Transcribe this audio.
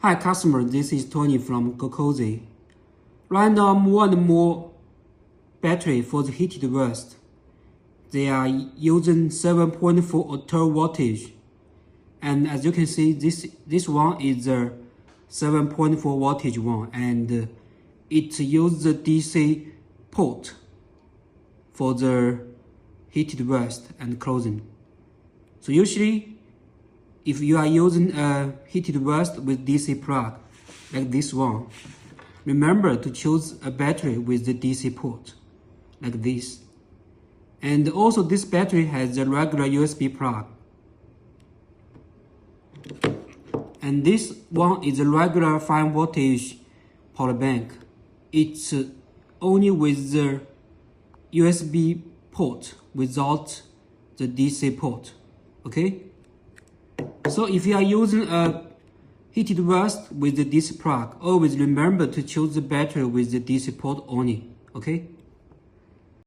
Hi customer, this is Tony from Gocozy. Right now more and more battery for the heated vest. They are using 7.4 auto voltage. And as you can see, this one is the 7.4 voltage one, and it uses the DC port for the heated vest and clothing. So usually, if you are using a heated vest with DC plug, like this one, remember to choose a battery with the DC port, like this. And also this battery has a regular USB plug. And this one is a regular 5 voltage power bank. It's only with the USB port without the DC port, okay? So if you are using a heated vest with the DC plug, always remember to choose the battery with the DC port only, okay?